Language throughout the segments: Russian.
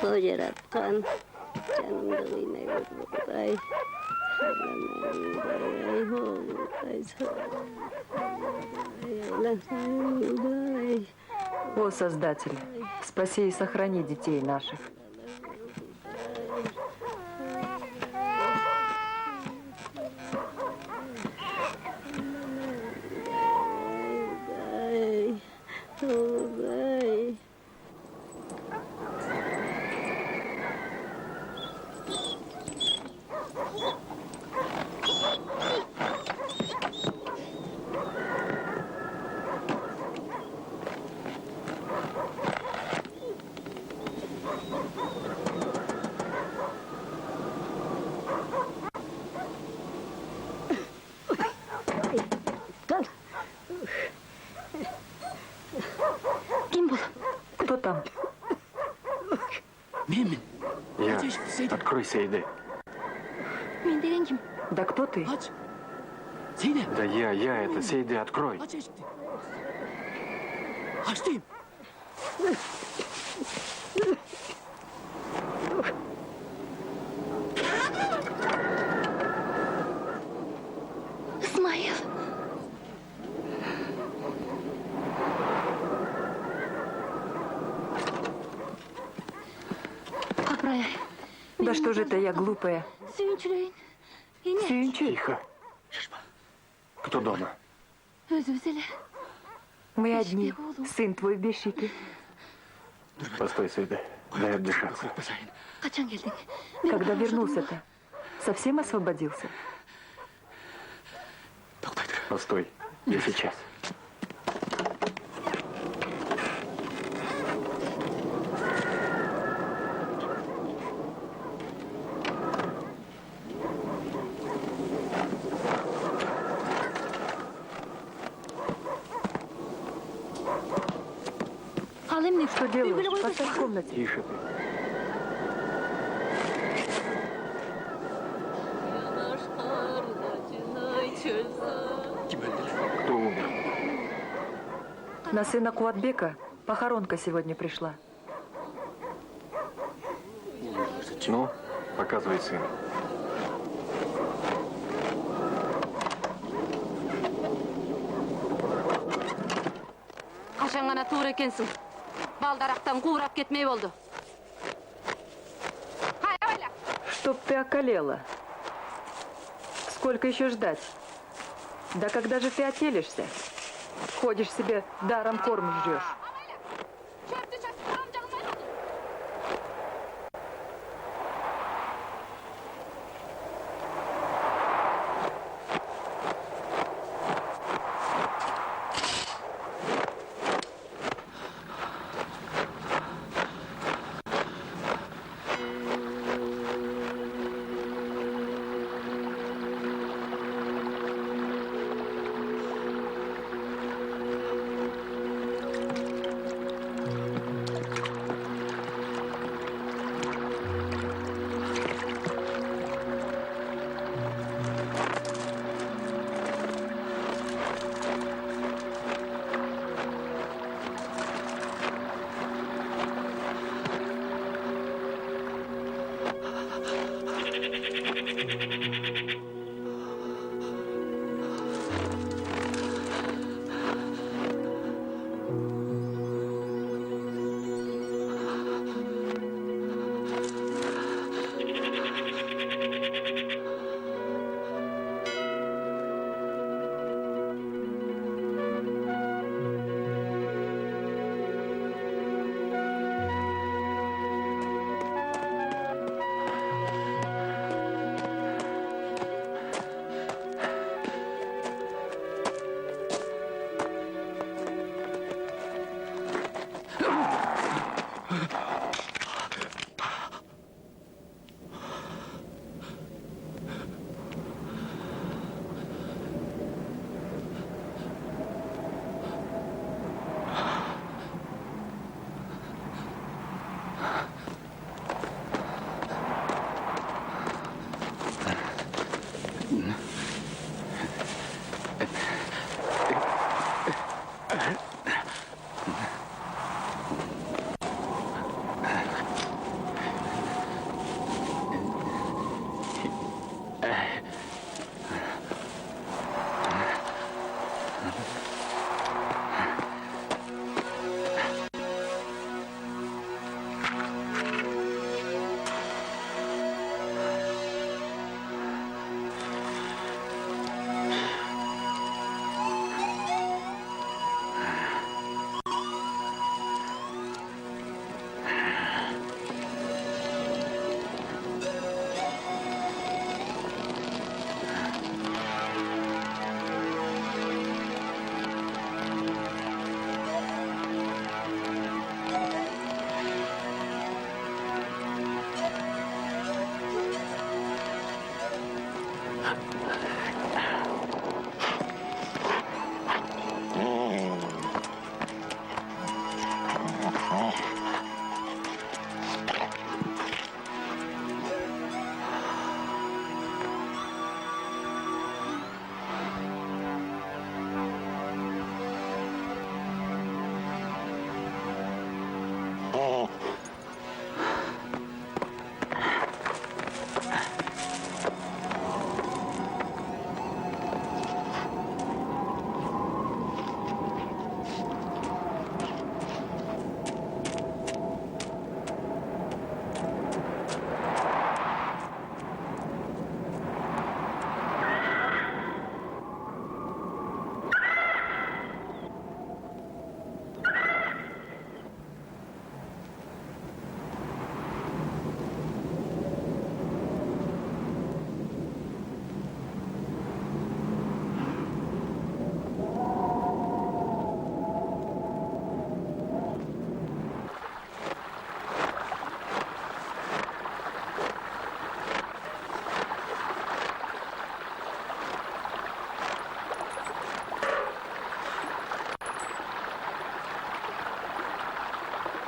Oh yaratan, canım da yine buradayım. О, Создатель, спаси и сохрани детей наших. Кто там? Я. Открой, Сейде. Да кто ты? Да я, это Сейде, открой. Исмаил. Да что же это я глупая? Сюинчи. Тихо. Кто дома? Мы одни. Сын твой в Бешике. Постой, Сейде. Дай отдышаться. Когда вернулся-то? Совсем освободился? Постой. Я сейчас. Что делаешь? Поставь в комнате. Тише ты. Кто умер? На сына Куатбека похоронка сегодня пришла. Ну, показывай сына. Қашан ғана туыр екенсің. Балдарақтан қуырап кетмей болды. Чтоб ты околела. Сколько еще ждать? Да когда же ты отелишься? Ходишь себе, даром корм ждешь.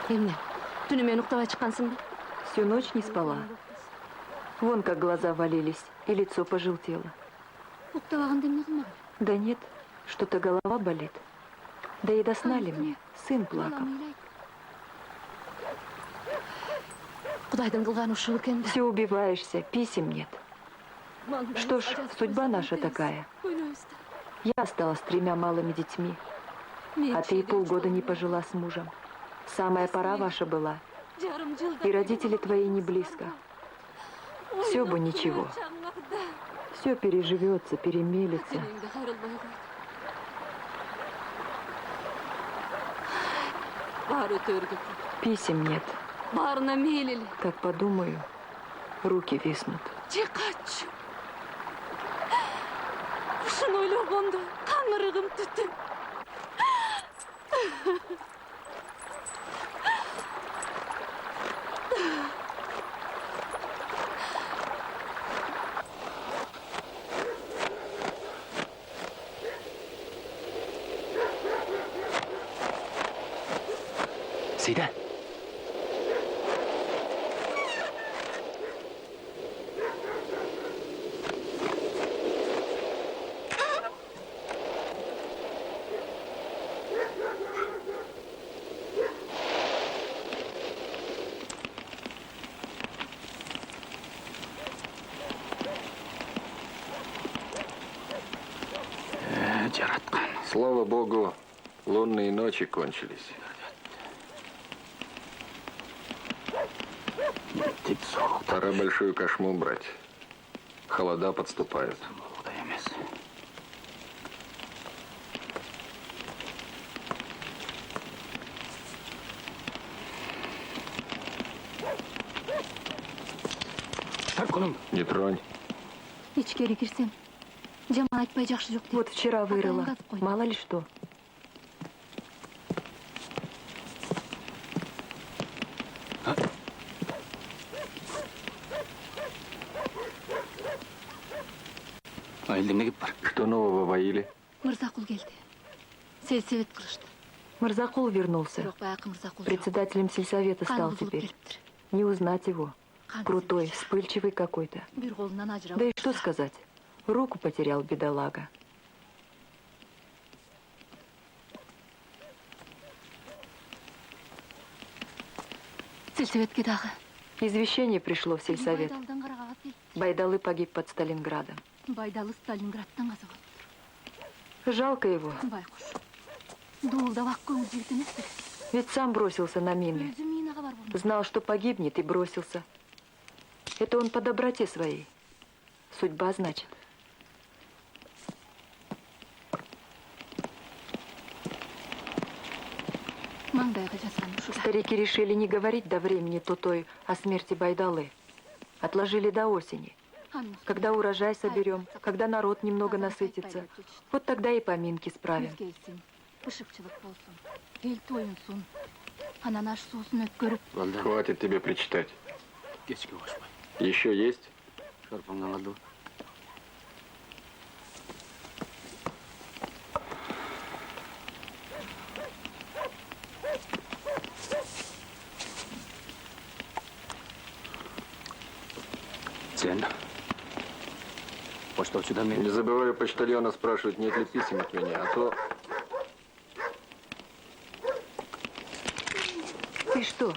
Эмне? Түнүмен уктабай чыккансыңбы? Всю ночь не спала. Вон как глаза валились, и лицо пожелтело. Уктабаганда эмне кылмак? Да нет, что-то голова болит. Да и до сна ли мне? Сын плакал. Кудайдын кылганы ушул экен да. Все убиваешься, писем нет. Что ж, судьба наша такая. Я осталась с 3 малыми детьми, а ты и полгода не пожила с мужем. Самая пора ваша была, и родители твои не близко. Все бы ничего. Все переживется, перемелется. Бары төргү. Писем нет. Барына мейлили. Как подумаю, руки виснут. Чекачу. Ушуну ойлогондо камырыгым түтүп. Сейда. Слава Богу, лунные ночи кончились. Пора большую кошму брать. Холода подступают. Не тронь. Ичкери кирсем. Жаман айтпай жакшы жок дейт. Вот вчера вырыла. Мало ли что. Что нового воили? Мырзакул келди. Сельсовет кылышты. Мырзакул вернулся. Бирок баягы Мырзакул жок. Председателем сельсовета стал Кандыл кылып теперь. келиптир. Не узнать его. Крутой, вспыльчивый какой-то. Бир колунан ажырап. Да и что сказать? Руку потерял бедолага. Сельсоветке дагы Извещение пришло в сельсовет. Байдалдан караgat кел. Байдалы погиб под Сталинградом. Байдалы Сталинградтан казаган. Жалко его, Байкуш. Дуулда бак көңүл жигит эмес беле. ведь сам бросился на мины. Өзү минага бар болду. Знал, что погибнет, и бросился. Это он по доброте своей. Судьба, значит. Маңдайга жазган ушуда. Старики решили не говорить до времени той о смерти Байдалы. Отложили до осени. Когда урожай соберем, когда народ немного насытится. Вот тогда и поминки справим. Келсин, бышыкчылык болсун. Эл тоюнсун. Анан аш суусун өткөрүп. Хватит тебе причитать. Кечке бошпай. Еще есть? Шарпаңдан калды. Сен. Почтовчудан Не мен забывай у почтальона спрашивать, нет ли писем от меня, а то... Ты что?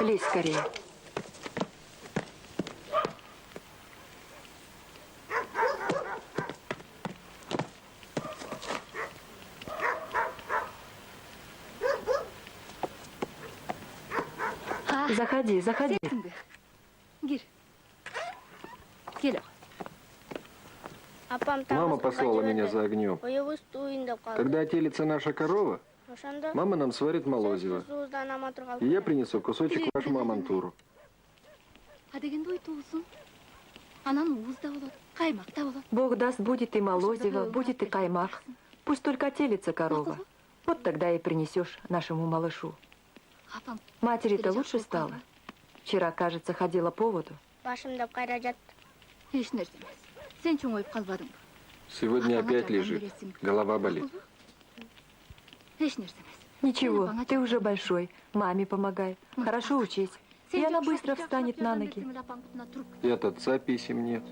Лезь скорее. Заходи, заходи. Сенсиңби? Кир. Кел. Апам Мама послала меня за огнем. Oyabus туйында калды. Когда отелится наша корова, Ошондо мама нам сварит молозиво. сууздан ама тургал. И я принесу кусочек вашему амантуру. А дегенде ой туусун. Анан ууз да болот, каймак да болот. Бог даст, будет и молозиво, будет и каймак. Пусть только телится корова. Вот тогда и принесешь нашему малышу. Апам, Матери-то лучше стало. Вчера, кажется, ходила по воду. Башымда кайра жатты. эч нерсе эмес. Сен чоңоюп калбадыңбы? Сегодня опять лежит. Голова болит. Эч нерсе эмес. Ничего, ты уже большой. Маме помогай. Хорошо учись. И она быстро встанет на ноги. И от отца писем нет.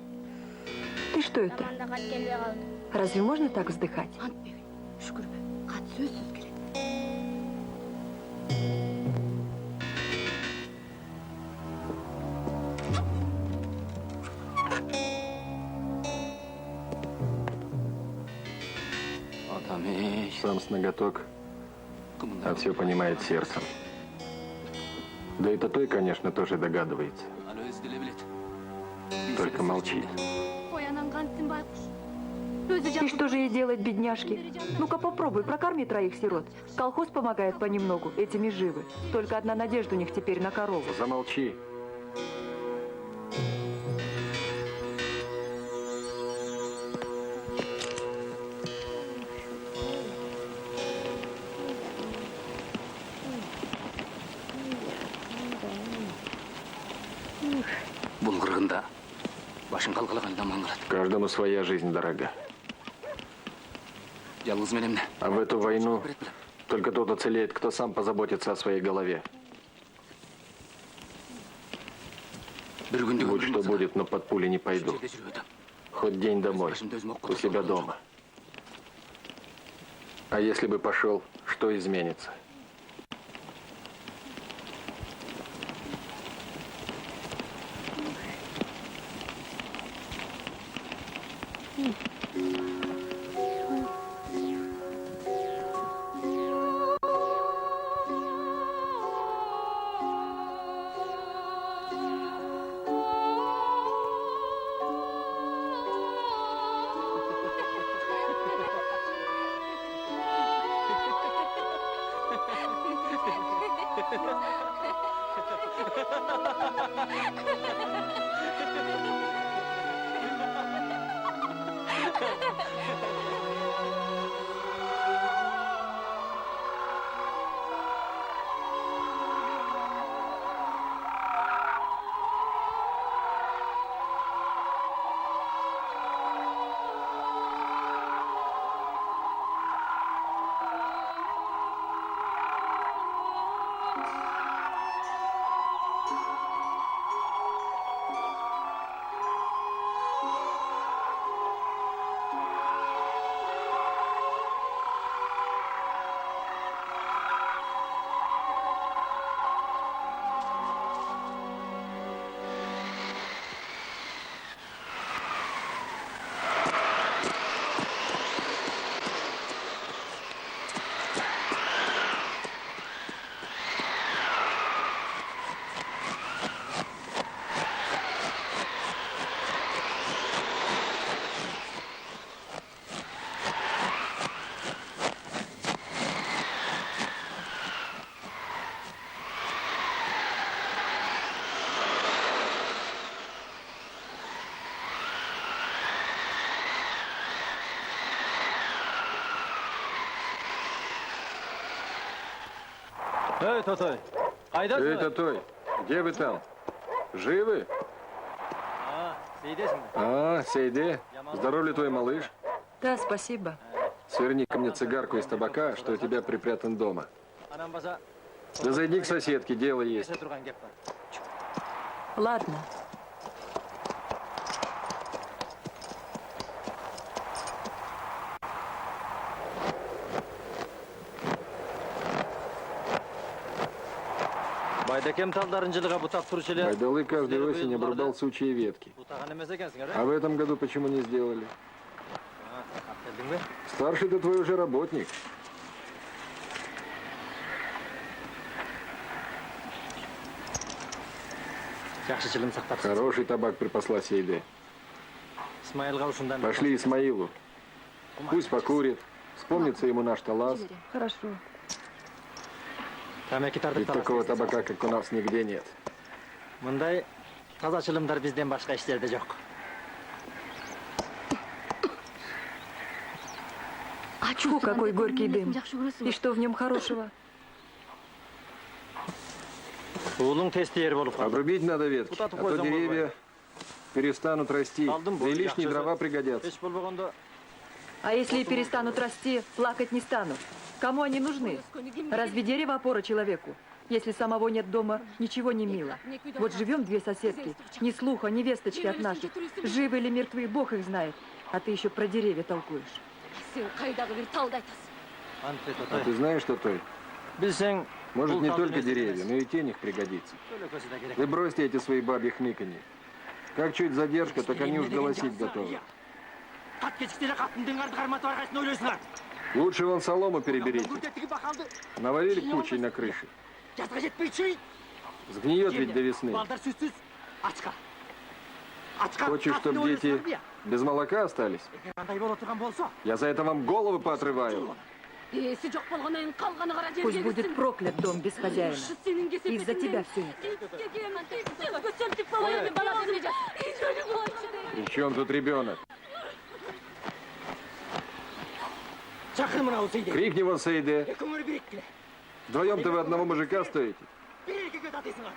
Ты что это? Заманда кат келбей калды. Разве можно так вздыхать? Антпегин, шүкүрбү. Кат сөзсүз келет. атам ей. Сам с ноготок, а все понимает сердцем. Да и той, конечно, тоже догадывается. Аны өзү деле билет. Только молчит. Ой, анан кантсин байкуш. И что же ей делать, бедняжки? Ну-ка попробуй, прокорми троих сирот. Колхоз помогает понемногу, этими живы. Только одна надежда у них теперь на корову. Замолчи. Бул кыргында башың калкалаганда маңырат. Каждому своя жизнь дорога. Жалгыз мен эмне? А в эту войну только тот уцелеет, кто сам позаботится о своей голове. Бир күндү Будь что будет, но под пули не пойду. жерде жүрүп өтөм. Хоть день домой, у себя дома. А если бы пошел, что изменится? Эй, Тотой! Эй, Татой, где вы там? Живы? А, Сейде, здоров ли твой малыш? Да, спасибо. Сверни ко мне цигарку из табака, что у тебя припрятан дома. Да зайди к соседке, дело есть. Ладно. Байдакем талдарын жылыға бұтап тұрушы еле. Байдалы каждой осень обрубал сучьи ветки. Бұтаған емес екенсіңдер, А в этом году почему не сделали? Келдің бе? Старший-то твой уже работник. Жақсы шылым сақтап. Хороший табак припасла Сейде. Исмаилға ұшындан. Пошли Исмаилу. Пусть покурит. Вспомнится ему наш талас. Хорошо. Тәмекі тартып Ведь такого табака, как у нас, нигде нет. Мұндай таза шылымдар бізден башқа іштерде жоқ. Фу, какой горький дым. И что в нем хорошего? Ұлың тесті ер болып қалды. Обрубить надо ветки, а то деревья перестанут расти, да и лишние дрова пригодятся. Еш болмағанда А если и перестанут расти, плакать не станут. Кому они нужны? Разве дерево опора человеку? Если самого нет дома, ничего не мило. Вот живем две соседки, ни слуха, ни весточки от наших. Живы или мертвы, Бог их знает. А ты еще про деревья толкуешь. Антре А Тотой. ты знаешь, что той? Білсең, Может, не бұл только талды деревья, мезгіл но и тень их пригодится. емес. Төле көсі де керек. Вы бросьте эти свои бабьи хныканье. Как чуть задержка, так они уж голосить готовы. Қат кешіктері қаттың арды қарматып арқасын ойлайсыңар. Лучше вон солому переберите. Көрдеттігі бақалды. Навалили кучей на крыше. Жасқа жетпейші. Сгниет ведь до весны. Балдар сөзсіз. Ачқа. Ачқа. Хочешь, чтобы дети без молока остались? Қандай болып отырған болса. Я за это вам головы поотрываю. Пусть будет проклят дом без хозяина. Из-за тебя все это. При чем тут ребенок? Шақыр мынау Сейде. Крикни вон Сейде. Көңір берек келе. Вдвоем-то вы одного мужика стоите. Берекеге татисыңар.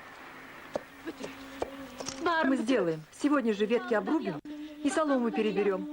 Мы сделаем. Сегодня же ветки обрубим и солому переберем.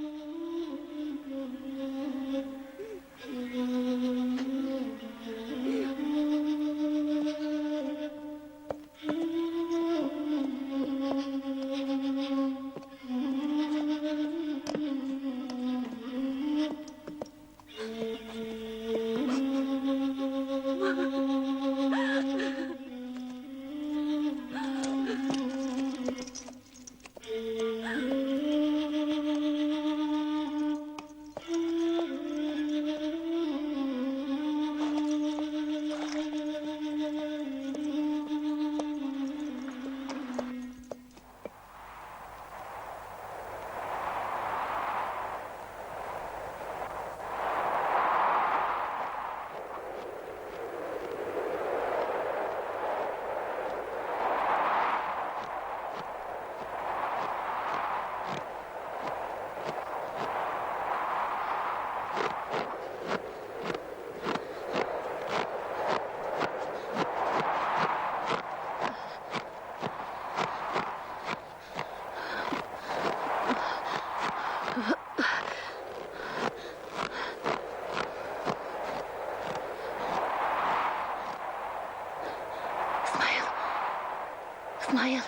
Исмаил.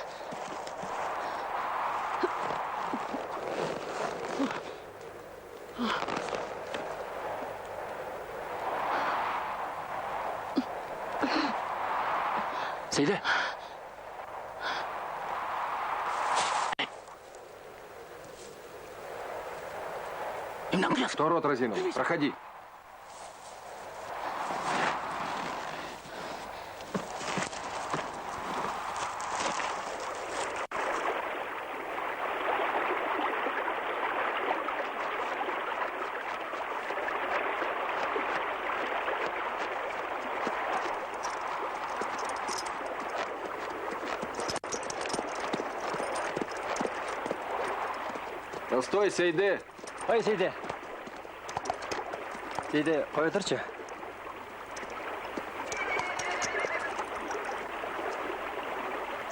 Сейде. Кто рот разинул? Проходи. Постой, Сейде. Ой, Сейде. Сейде, қой отыршы.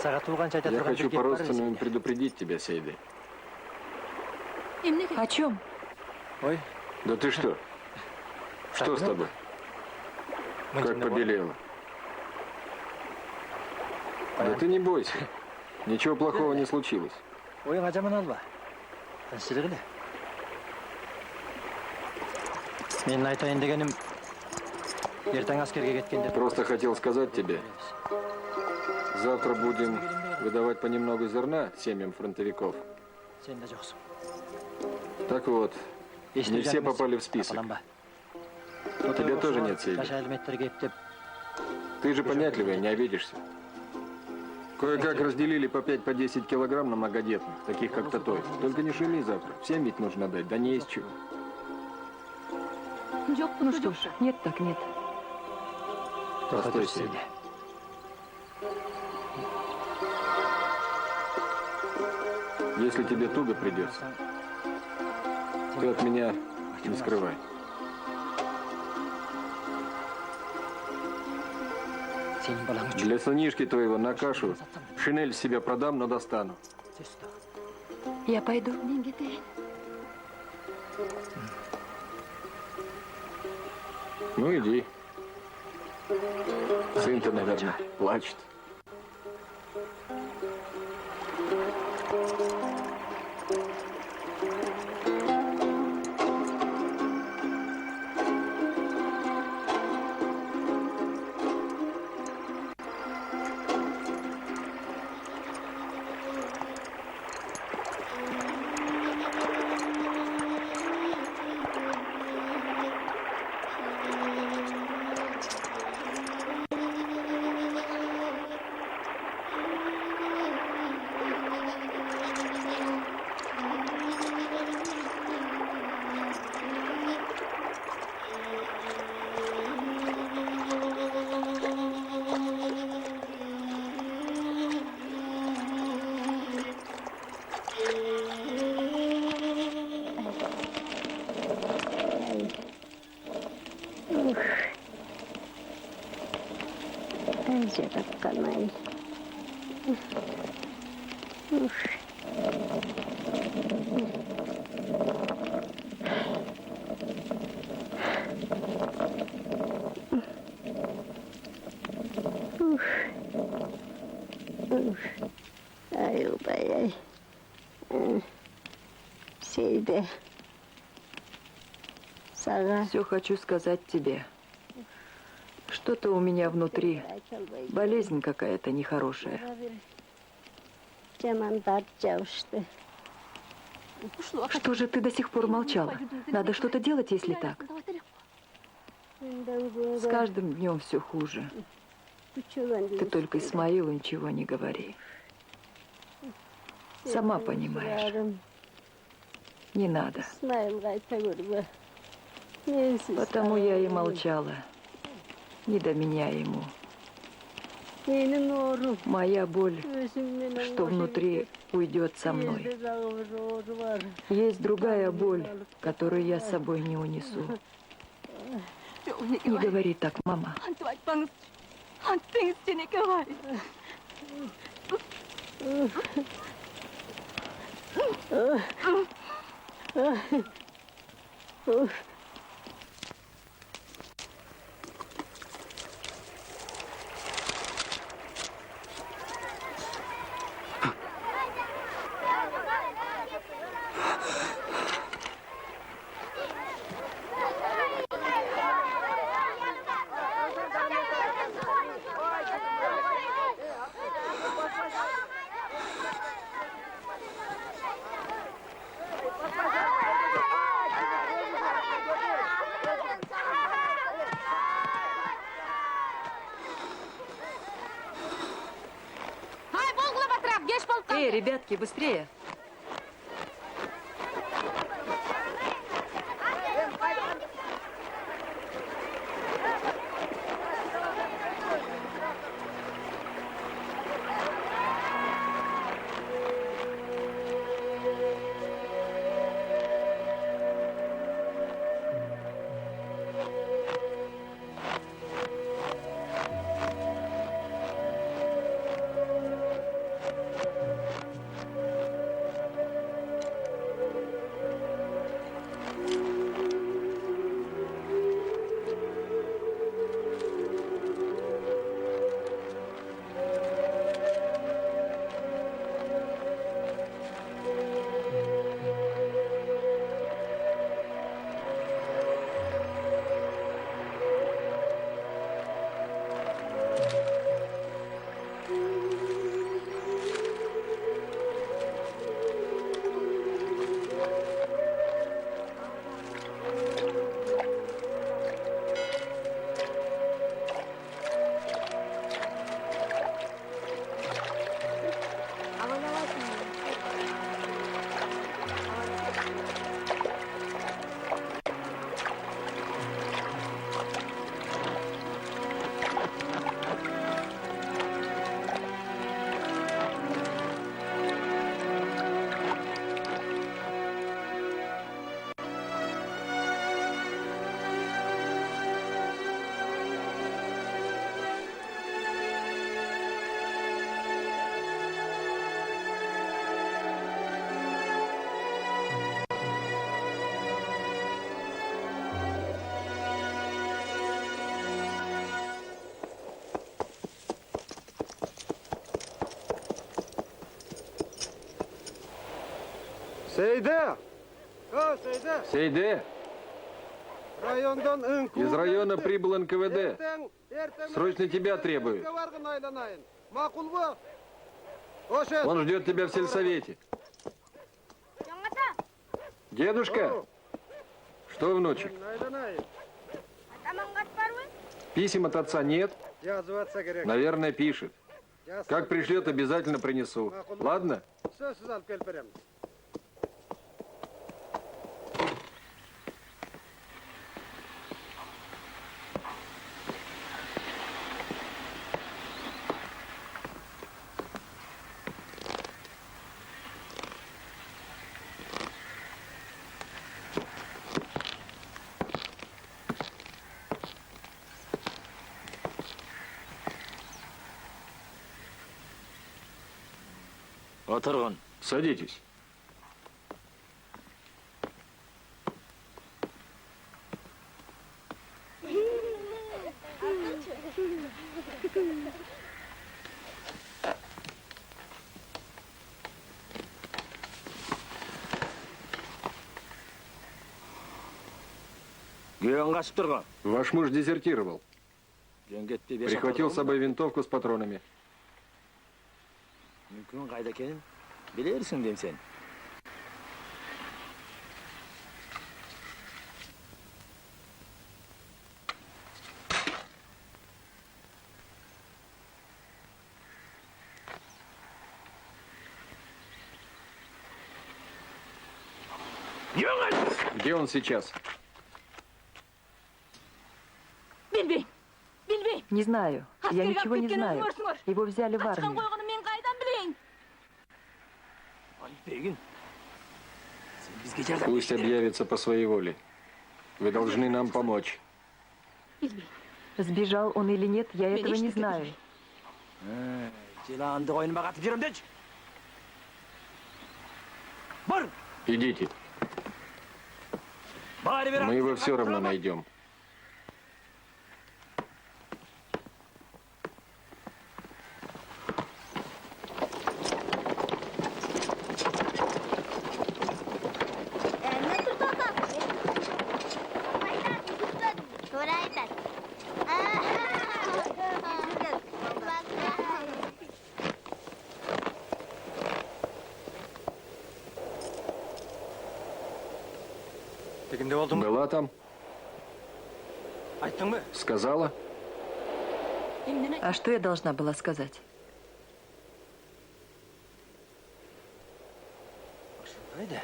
Я хочу по-родственному предупредить тебя, Сейды. эмнеге О чем? Ой, Да ты что? Что с тобой? Как побелела? Да ты не бойся. Ничего плохого не случилось. ойың ажаман алба. Сілігілі. Менің айтайын дегенім, ертең әскерге кеткенде... Просто хотел сказать тебе, завтра будем выдавать понемногу зерна семьям фронтовиков. Сен де жоқсың. Так вот, не все попали в список. Тебя тоже нет, Сейди. Жаша әлметтер кептеп, Ты же понятливый, не обидишься. Кое-как разделили по 5-10 килограмм на многодетных, таких как Татой. Только не шуми завтра, всем ведь нужно дать, да не из чего. жоқ Ну что ж, нет так нет. Постой, Сейди. Если тебе туго придется, ты от меня не скрывай. сенің балаң үшін. Для сынишки твоего на кашу шинель себе продам, но достану. Я пойду. мен кетейін Ну иди. Сын-то, наверное, плачет. Ай, жаратқан-ай. Ай, убай-ай. Сейді. Саға. Все хочу сказать тебе. Что-то у меня внутри. Болезнь какая-то нехорошая. Жамандап жабышты. Что же ты до сих пор молчала? Надо что-то делать, если так. С каждым днем все хуже. Ты только Исмаилу ничего не говори. Сама понимаешь. Не надо. Потому я и молчала. Не до меня ему. Моя боль, что внутри, уйдет со мной. Есть другая боль, которую я с собой не унесу. Не говори так, мама. Эй, ребятки, быстрее! Сейде! О, Сейде! Сейде, Райондан из района прибыл НКВД. Срочно тебя требуют. Он ждет тебя в сельсовете. Дедушка! Что, внучек? Писем от отца нет? Наверное, пишет. Как пришлет, обязательно принесу. Ладно? Отырғын. Садитесь. Күйеуің қашып тұрған. Ваш муж дезертировал. Прихватил с собой винтовку с патронами. Мүмкін қайда екенін білерсің деймін сен. Где он сейчас? Билбейм. Билбейм. Не знаю. Я ничего не знаю. Его взяли в Қашқан армию. қойғаны мен қайдан білейін? Айтбегін. Сен бізге жардам Пусть объявится по своей воле. Вы должны нам помочь. Билбейм. Сбежал он или нет, я этого не знаю. Жыланды қойныма қатып жүрем деші. Бар! Идите. Мы его все равно найдем. Тегінде болдың ба? Была там? Айттың ба? Сказала? А что я должна была сказать? Haydi.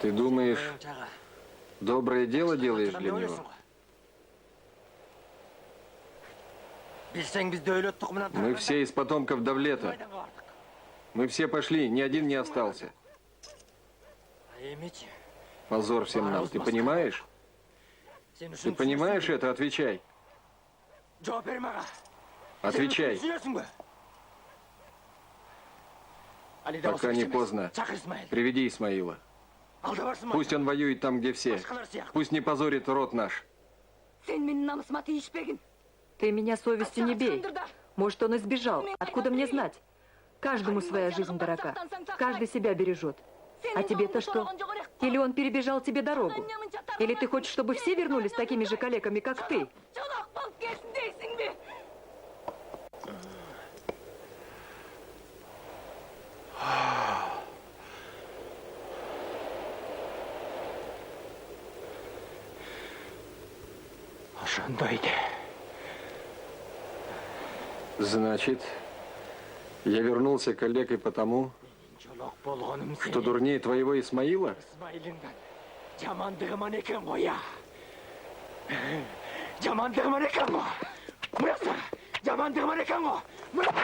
Ты думаешь, Çağa. доброе дело делаешь для него? Bilseng biz devlet tuğumundan Мы все из потомков Давлета. Мы все пошли, ни один не остался. Emeci. Позор всем нам. Ты понимаешь? Ты понимаешь это? Отвечай. Cevap verme ağa. Отвечай. Düşünüyorsun mu? Ali Пока не поздно. Çakır İsmail. Приведи Исмаила. Aldı varsın Пусть он воюет там, где все. Пусть не позорит род наш. Sen benim namusuma tiyişpegin. Ты меня совестью не бей. Может, он и сбежал. Откуда мне знать? Каждому своя жизнь дорога. Каждый себя бережет. А тебе-то что? Или он перебежал тебе дорогу? Или ты хочешь, чтобы все вернулись такими же калеками, как ты? Çolak bal gelsin değilsin mi? Ошондойду. Значит, я вернулся калекой потому, Çolak bolğonum что seni. дурнее твоего Исмаила? İsmail'inden. Jamandığıma ne ken o ya? Jamandığıma ne ken o? Bırak sana. Jamandığıma ne ken o? Bırak.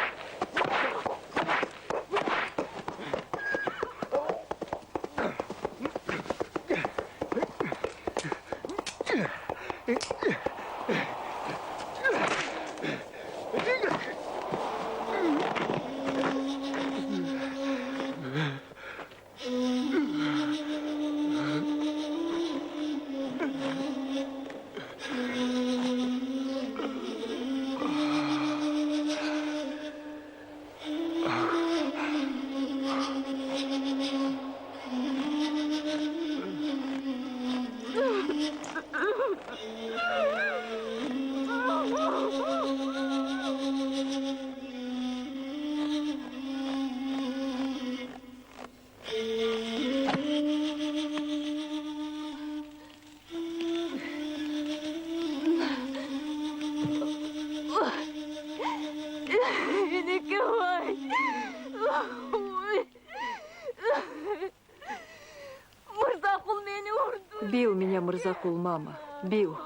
Бил меня Мырзакул, мама. Бил.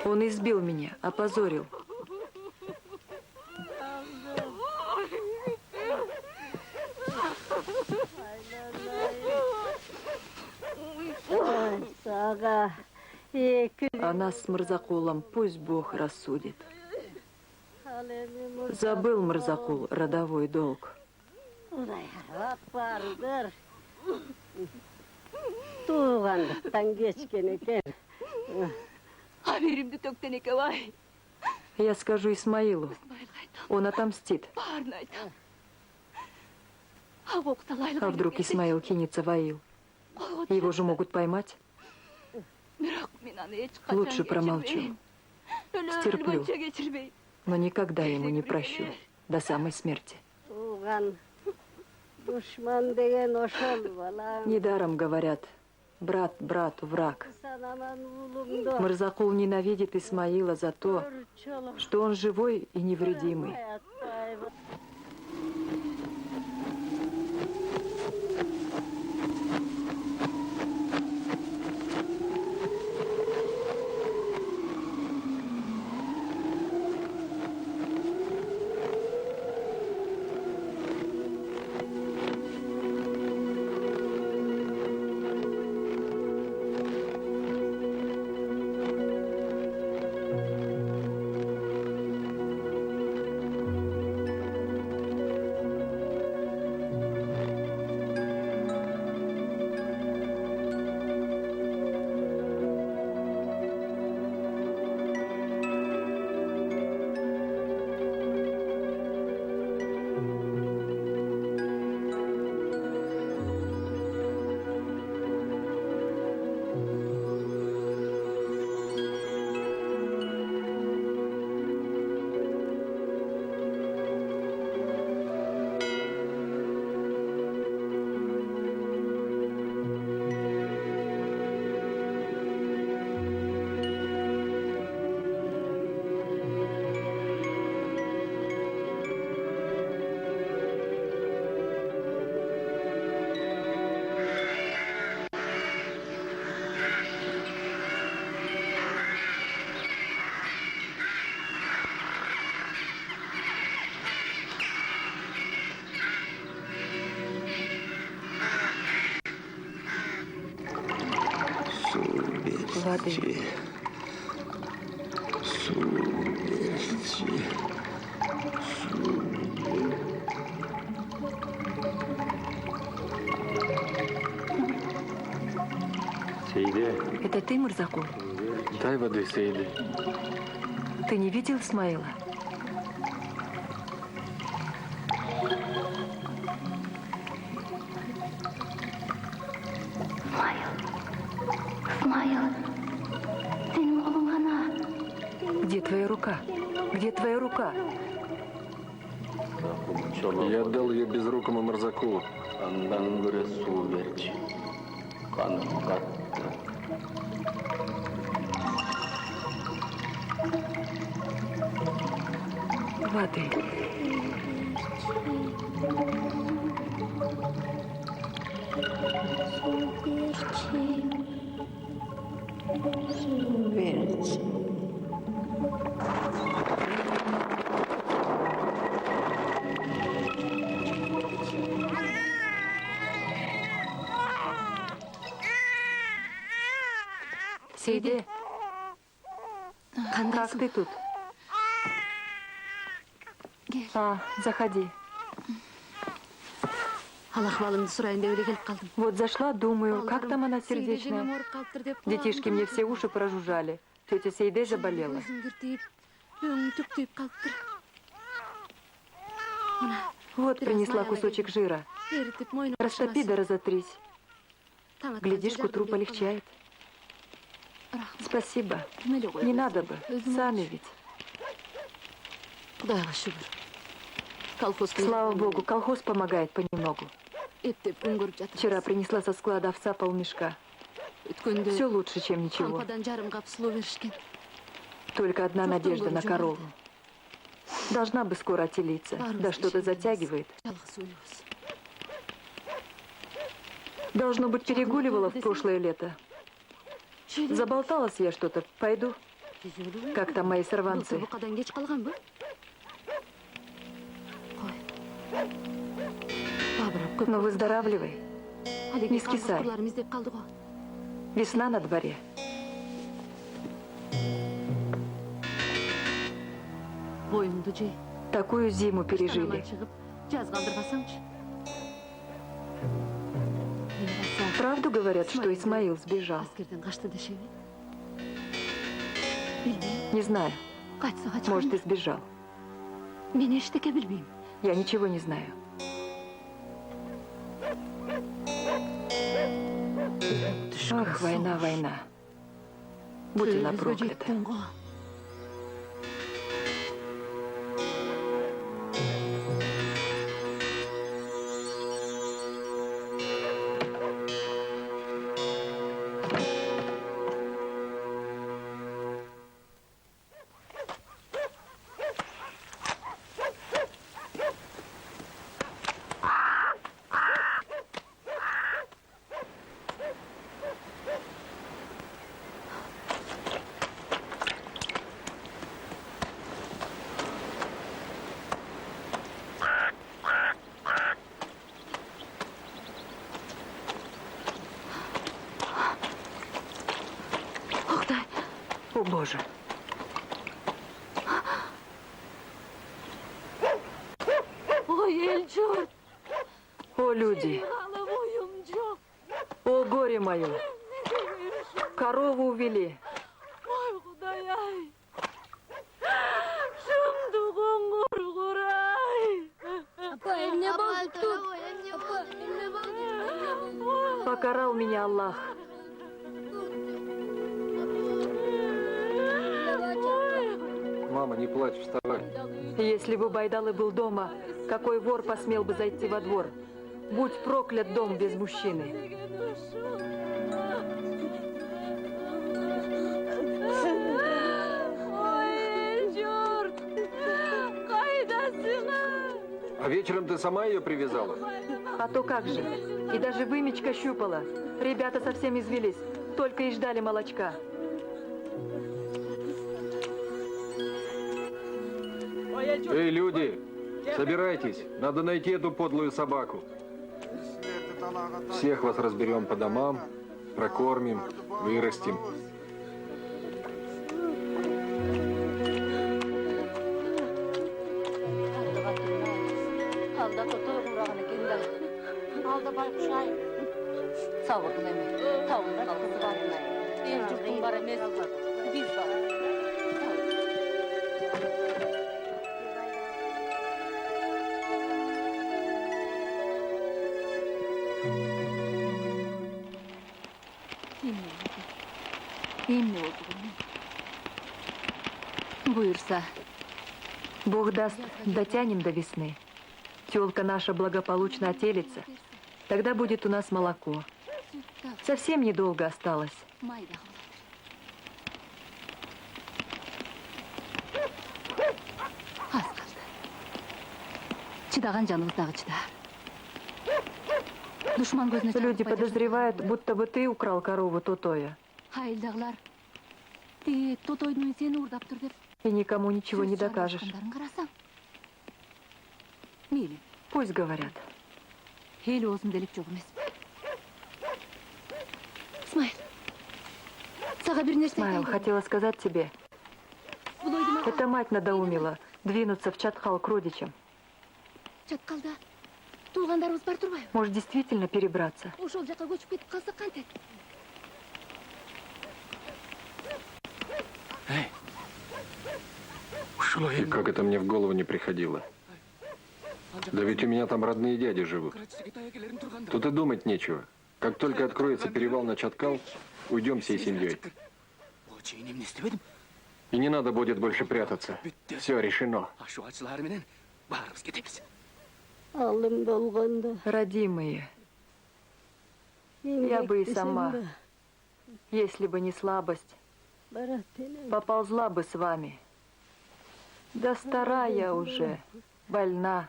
Он избил меня, опозорил. Сага. А нас с Мырзакулом пусть Бог рассудит. Забыл Мырзакул родовой долг. Туғандықтан кешкен екен. Haberimde tökten eke vay. Я скажу Исмаилу. Он отомстит. Barını aytam. Ha boqtalaylık. А вдруг Исмаил кинется в Аил? Его же могут поймать. Лучше промолчу. Стерплю. Но никогда ему не прощу. До самой смерти. Туған душман деген ошол бала. Недаром говорят, брат брату враг. Санаман улымды. Мырзакул ненавидит Исмаила за то, что он живой и невредимый. Воды. Сейде, Это ты, Мырзакул? дай воды, Сейде. Ты не видел Исмаила? Где твоя рука? Где твоя рука? Я отдал ее безрукому Мырзакулу. Воды. Сейде, как ты тут? А, заходи. Ал ахвалымды сурайын деп эле келип калдым. Вот зашла, думаю, как там она сердечная. Детишки мне все уши прожужжали. Тетя Сейде заболела. Вот принесла кусочек жира. Растопи да разотрись. Глядишь, к утру полегчает. Спасибо. Не надо бы. Сами ведь. Кудайга шүгүр. Колхоз. Слава богу, колхоз помогает понемногу. Эптеп күн көрүп жатырбыз. Вчера принесла со склада овса полмешка. Өткөндө Все лучше, чем ничего. кампадан жарым кап сулуу беришкен. Только одна надежда на корову. Должна бы скоро отелиться. Да что-то затягивает. Жалгыз өлөбүз. Должно быть, перегуливала в прошлое лето. Заболталась я что-то. Пойду. Как там мои сорванцы? Бұқадан кеш қалған ба? Қой. Бабырап көп. Но выздоравливай. Әлеге не скисай. қалғыз деп қалды ғой. Весна на дворе. Бойыңды жей. Такую зиму пережили. Шығып, жаз қалдырғасаңшы. Правду говорят, что Исмаил сбежал? Аскерден қашты дешеве. Білмеймін. Не знаю. Қайтса қачқан. Может, и сбежал. Мен ештеке білмеймін. Я ничего не знаю. Ах, война, война. Будь она проклята. Жеттің ғой. Оқтай. О, Боже. Ой, ел-жұрт. О, люди. Қалым ойым жоқ. О, горе мое. Корову увели. Ой, Құдай-ай. Шымды қоңыр-қурай. Апа, эмне болду тут? Апа, эмне болду? Покарал меня Аллах. Мама, не плачь, вставай. Если бы Байдалы был дома, какой вор посмел бы зайти во двор? Будь проклят дом без мужчины. Ой, ел-жұрт. Қайдасың? А вечером ты сама ее привязала? А то как же. И даже вымечка щупала. Ребята совсем извелись. Только и ждали молочка. Эй, люди, собирайтесь. Надо найти эту подлую собаку. Всех вас разберем по домам, прокормим, вырастим. Алда тотой құраған екен да. Алда байқұш ай. Сауырдың әме. Тауында қызы барына. Ел жұртың бар емес. Біз бар. Емне oldu bunu? Buyursa. Бог даст, дотянем до весны. Тёлка наша благополучно отелится. Тогда будет у нас молоко. Совсем недолго осталось. Майда. Аз қалды. Чыдаған жаныңыздағы чыда. Душман көзіне Люди подозревают, будто бы ты украл корову Тотоя. Хайылдағылар. Тек Тотойдың сені ұрдап тұр деп. И никому ничего не сөз докажешь. жарылышқандарын қарасам. Мейлі, Пусть говорят. хейлі осым делік жоқ емес. Смайл, саға бір нәрсе Смайл, хотела сказать тебе, Бұл ойды ма? эта мать надоумила двинуться в Чатхал к родичам. Жатқалда туғандарымыз бар тұрмай. Может, действительно перебраться? Ошол жаққа көшіп кетіп қалса қантек. И как это мне в голову не приходило? Да ведь у меня там родные дяди живут. Тут и думать нечего. Как только откроется перевал на Чаткал, уйдем всей семьей. И не надо будет больше прятаться. Все решено. Алым болғанда. Родимые, я бы и сама, если бы не слабость, Барат пенен. поползла бы с вами. Да старая уже, больна.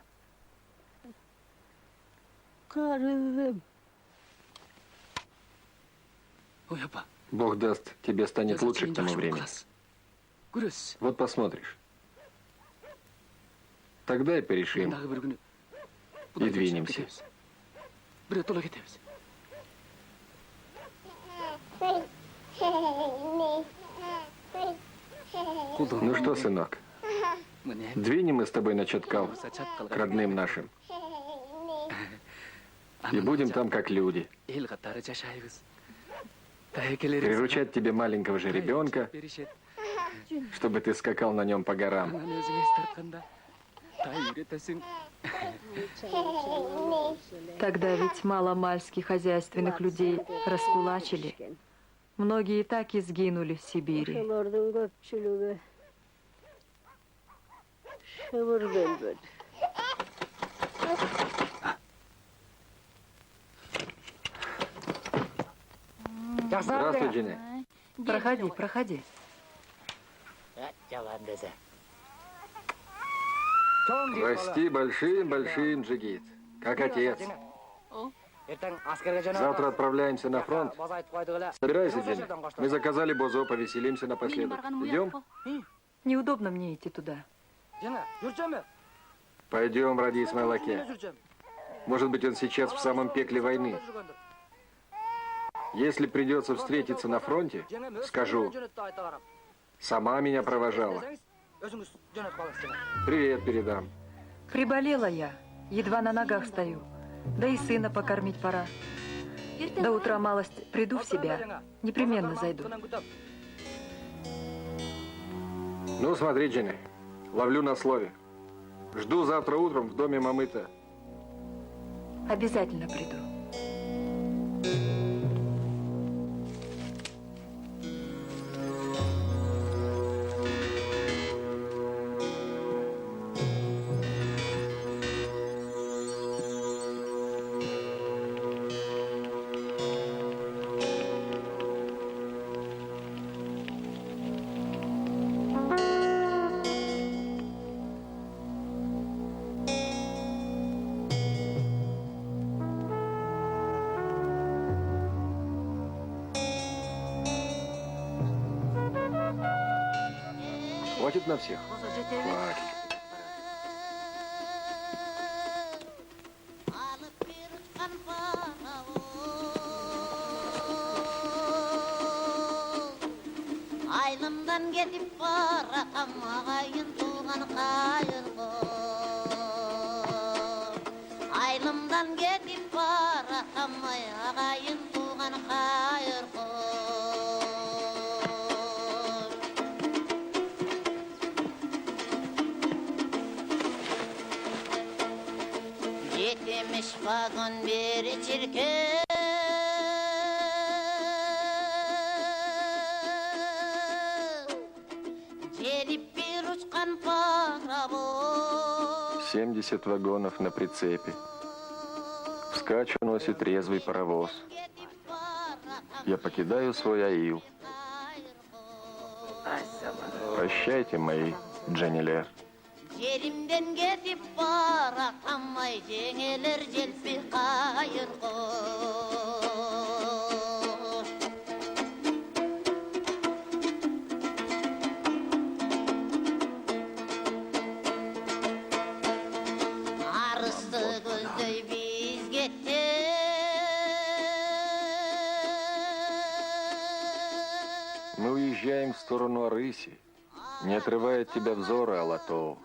Қарызым. Бог даст, тебе станет лучше к тому времени. Вот посмотришь. Тогда и порешим. И двинемся. Ну что, сынок, двинем мы с тобой на Чаткал, к родным нашим. И будем там как люди. Приручать тебе маленького же ребенка, чтобы ты скакал на нем по горам. Тогда ведь мало-мальски хозяйственных людей раскулачили. Многие так и сгинули в Сибири. Ошолордун көпчүлүгү шыбыр бөлбөд. Здравствуй, Джинни. Проходи, проходи. Расти большим-большим, Джигит, как отец. Завтра отправляемся на фронт. Собирайся, Джинни. Мы заказали бозо, повеселимся напоследок. Идем? Неудобно мне идти туда. Пойдем, ради Исмайлаке. Может быть, он сейчас в самом пекле войны. Если придется встретиться на фронте, скажу, сама меня провожала. Привет передам. Приболела я, едва на ногах стою. Да и сына покормить пора. До утра малость приду в себя, непременно зайду. Ну, смотри, Джинни, ловлю на слове. Жду завтра утром в доме Мамыта. Обязательно приду. Хватит на всех? Хватит. Aylımdan getip barakam ağayın tuğan kayırgı. Aylımdan getip barakam ağayın tuğan kayırgı. Yetemiş vagon beri çirkin. 70 вагонов на прицепе. Вскачь уносит резвый паровоз. Я покидаю свой аил. Прощайте, мои Дженнилер. Yerimden getip barakamay jengeler jelpi kayırgı. Arısı gözдөй biz gettik. Мы уезжаем в сторону Арыси, не отрывая от тебя взора, Алатоу.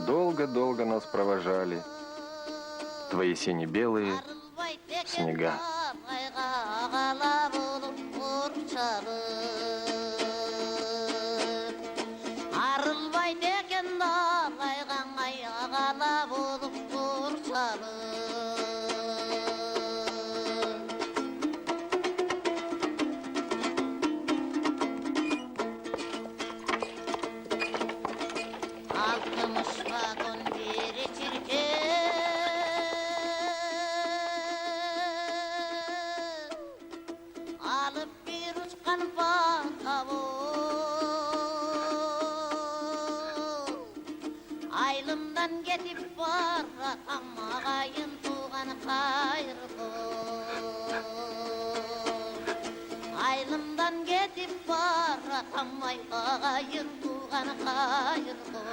Долго-долго нас провожали твои сине-белые снега. Aylımdan getip barakam ağayın tuğan kayırgı. жаратамай ағайын туған қайырғы.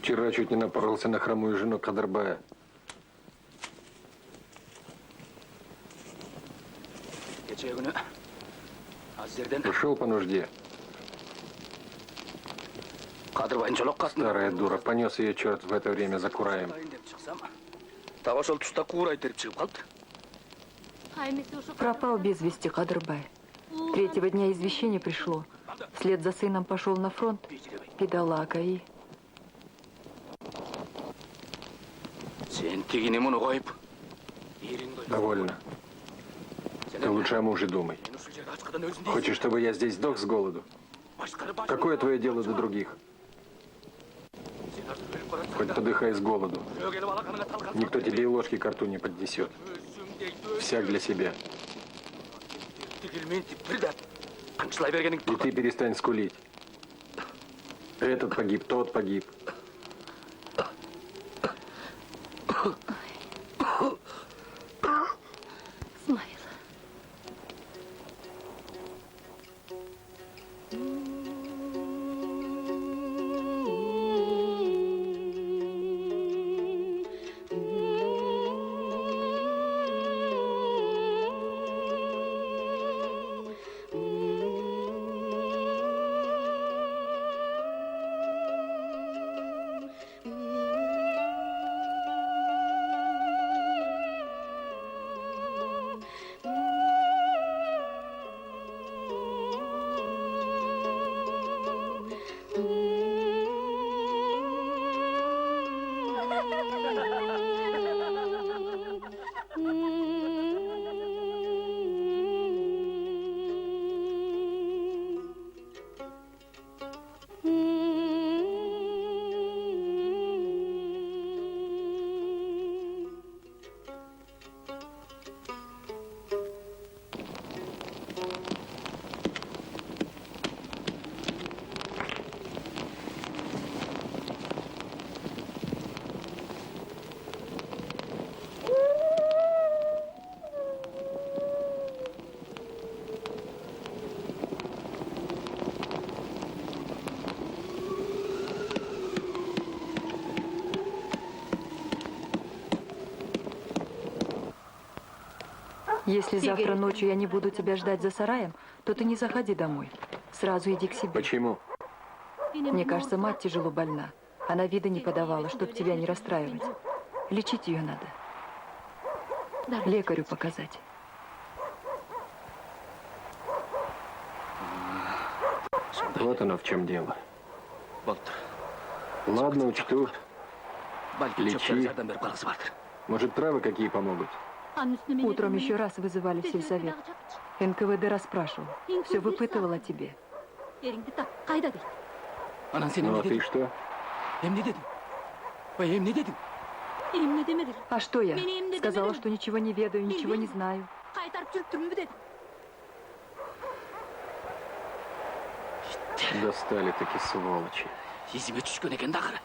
Вчера чуть не напоролся на хромую жену Кадырбая. Ушел по нужде. Старая дура, понес ее черт в это время за Кураем. Пропал без вести Кадырбай. Третьего дня извещение пришло. Вслед за сыном пошел на фронт. Бедолага и... Довольно. Ты лучше о муже думай. Хочешь, чтобы я здесь сдох с голоду? Какое твое дело до других? Хоть подыхай с голоду. Никто тебе и ложки к рту не поднесет. Всяк для себя. И ты перестань скулить. Этот погиб, тот погиб. Смайл. Если завтра ночью я не буду тебя ждать за сараем, то ты не заходи домой. Сразу иди к себе. Почему? Мне кажется, мать тяжело больна. Она вида не подавала, чтоб тебя не расстраивать. Лечить ее надо. Лекарю показать. Вот оно в чем дело. Ладно, учту. Балким Лечи. чөптөрү жардам берип калгысы бардыр. Может, травы какие помогут? Утром еще раз вызывали в сельсовет. НКВД расспрашивал. Все выпытывал о тебе. Еріңді тап, қайда дейді. Анан сен Ну, эмне а ты дедиң? что? Эмне дедиң? Ой, эмне дедиң? Емне демедім. А что я? Мен емне Сказала, демедім. что ничего не ведаю, ничего не Мен- знаю. Қайтарып жүріп тұрмын дедім. Достали такие сволочи. Изиме түшкөн экен да акыры.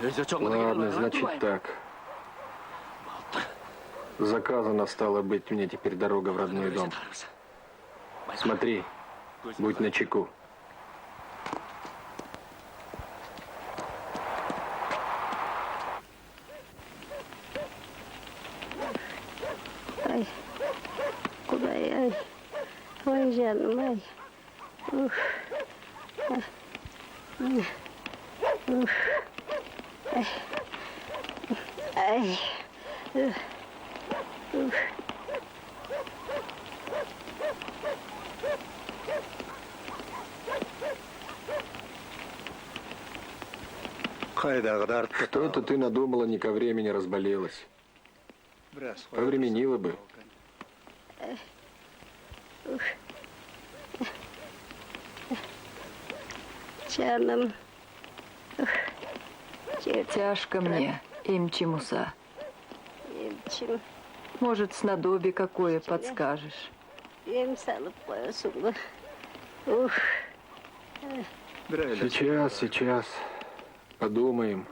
Өзү чоңдо Ладно, значит так. Заказано стало быть мне теперь дорога в родной дом. Смотри, будь начеку. Ay, Kuday ay. Vay canım ay. Uf. Uf. Ay. Ay. Uf. Uf. Что-то ты надумала, не ко времени разболелась. Повременила бы. Canım. Тяжко мне, Эмчи Муса. Yemçim. Может, снадобье какое подскажешь? Yem salıp koyasın bu. Uf. Сейчас. Подумаем.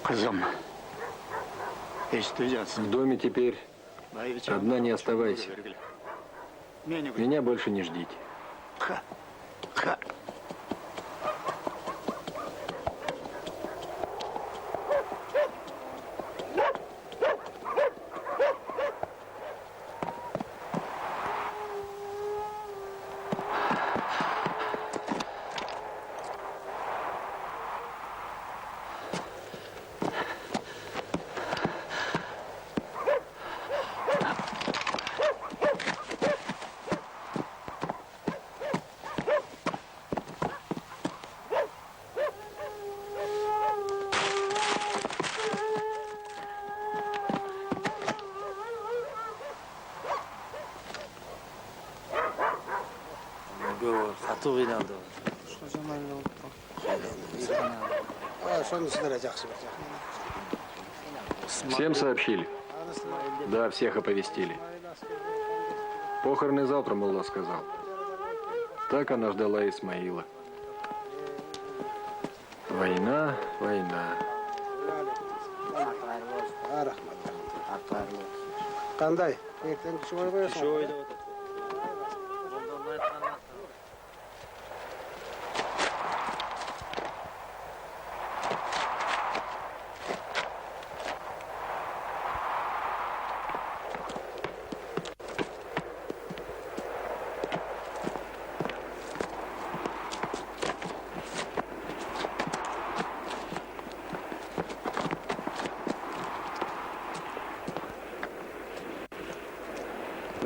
Kızım. В доме теперь одна не оставайся. Меня больше не ждите. Всем сообщили? Да, всех оповестили. Похороны завтра, Мулла сказал. Так она ждала Исмаила. Война, война. Qanday? Ertaga kishoy qo'yasan.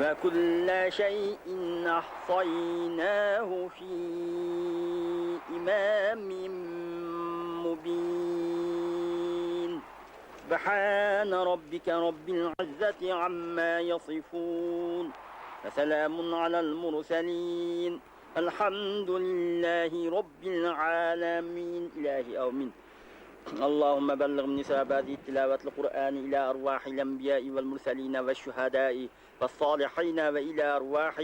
وكل شيء أحصيناه في إمام مبين سبحان ربك رب العزة عما يصفون وسلام على المرسلين الحمد لله رب العالمين إلهي آمين اللهم بلغ من نساب هذه التلاوة القرآن إلى أرواح الأنبياء والمرسلين والشهداء والصالحين وإلى أرواح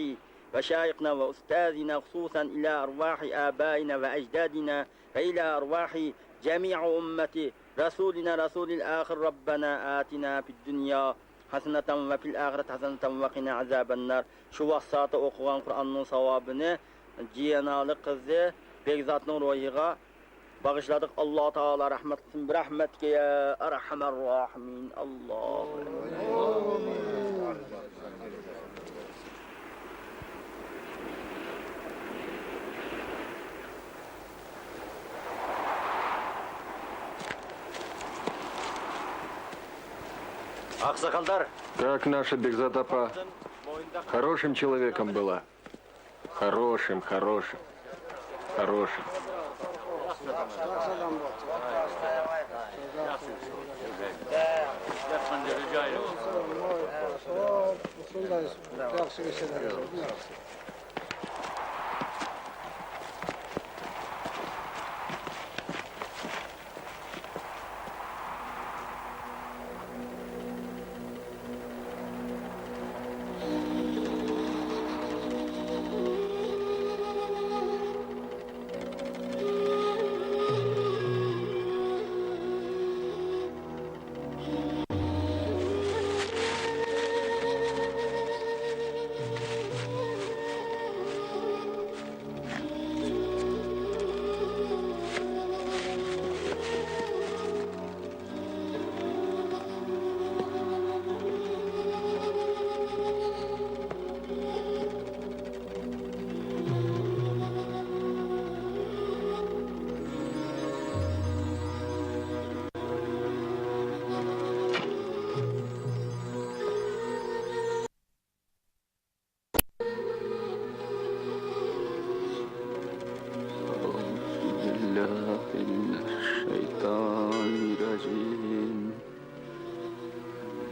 مشايخنا وأستاذنا خصوصا إلى أرواح آبائنا وأجدادنا وإلى أرواح جميع أمة رسولنا رسول الآخر ربنا آتنا في الدنيا حسنة وفي الآخرة حسنة وقنا عذاب النار şu vasatı okuğan Kur'an'ın savabını ciyanalı kızı Bekzat'ın ruhiga Bağışladık Allah Teala rahmet etsin. Bir rahmetke ya Erhamer Rahimin. Allah. Аксакалдар, Как наша Бекзатапа хорошим человеком была. Хорошим. Сондай жақсы кешелер жазады.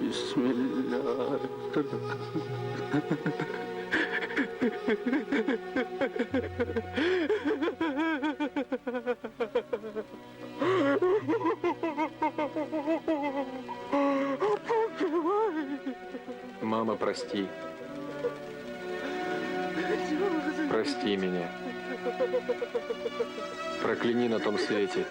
Bismillahirrahmanirrahim. Мама, прости. Прости меня. Прокляни на том свете.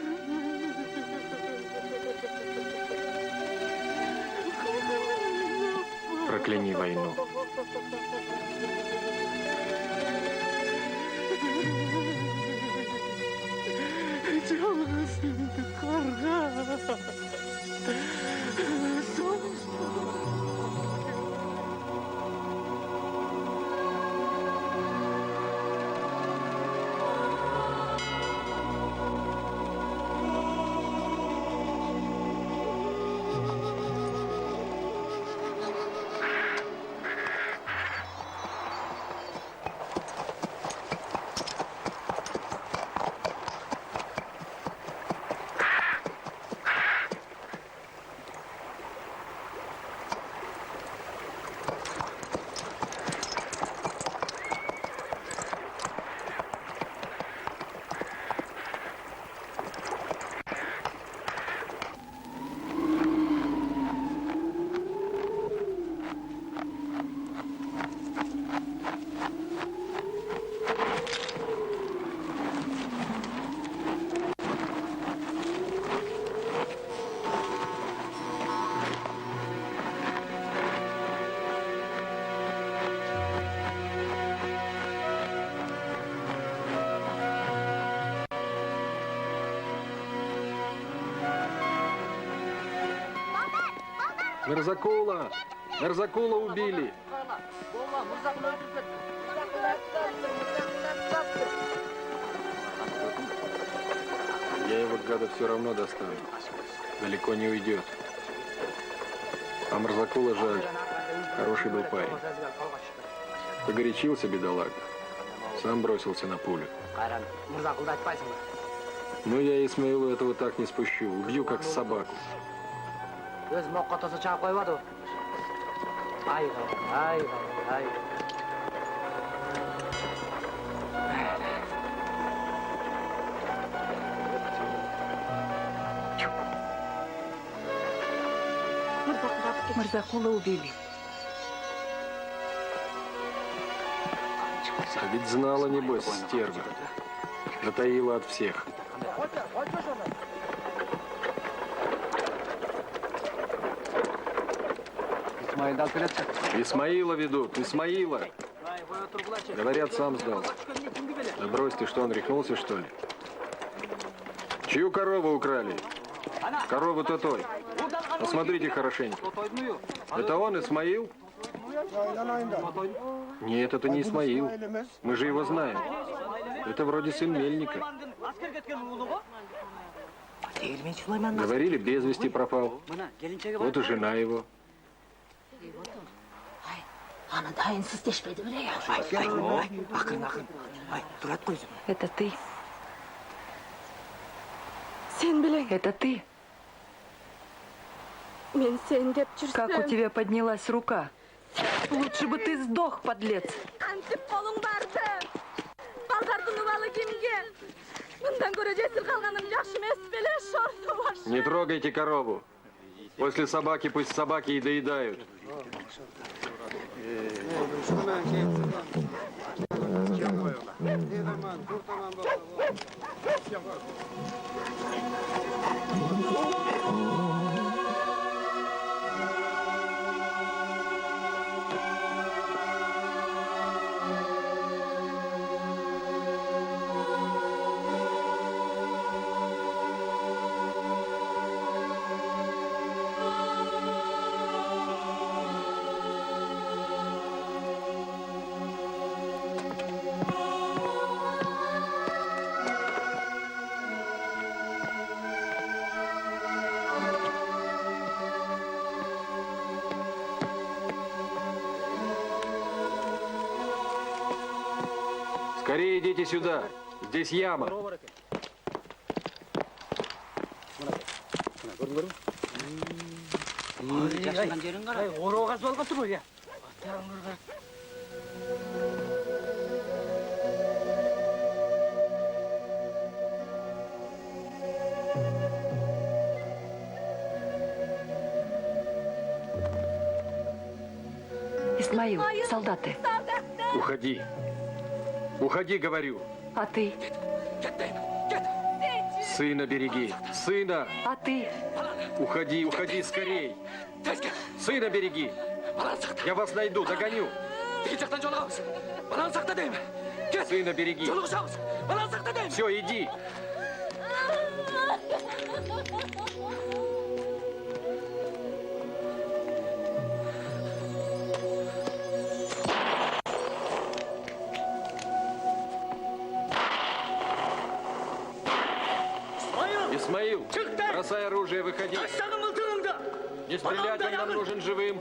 Прокляни войну. Мирзакула! Мирзакула убили! Я его, гада, все равно достану. Далеко не уйдет. А Мирзакула жаль. Хороший был парень. Погорячился, бедолага. Сам бросился на пулю. Но я Исмаилу этого так не спущу. Убью, как собаку. Мирзакула убили. А ведь знала, небось, стерва. Затаила от всех. Исмаила ведут, Исмаила. Говорят, сам сдался. Да брось ты, что он рехнулся, что ли? Чью корову украли? Корову-то той. Посмотрите хорошенько. Это он, Исмаил? Нет, это не Исмаил. Мы же его знаем. Это вроде сын мельника. Говорили, без вести пропал. Вот и жена его. Ана дайынсыз дешпеді біле. Это ты? Сен білең, Это ты? мен сен деп Как у жүрсем. тебя поднялась рука? Лучше бы ты сдох, подлец. Антип қолың барды. Балдардың ұвалы кемге. Бұндан көрі жесір қалғаным жақшы емес беле шорты баш. Не трогайте корову. После собаки пусть собаки и доедают. Скорее идите сюда. Здесь яма. Исмаил, солдаты. Уходи. Уходи, говорю. А ты? Сына береги. Сына. А ты? Уходи, уходи скорей. Сына береги. Я вас найду, догоню. Сына береги. Все, иди. Исмаил, бросай оружие, выходи. Не стрелять, он нам нужен живым.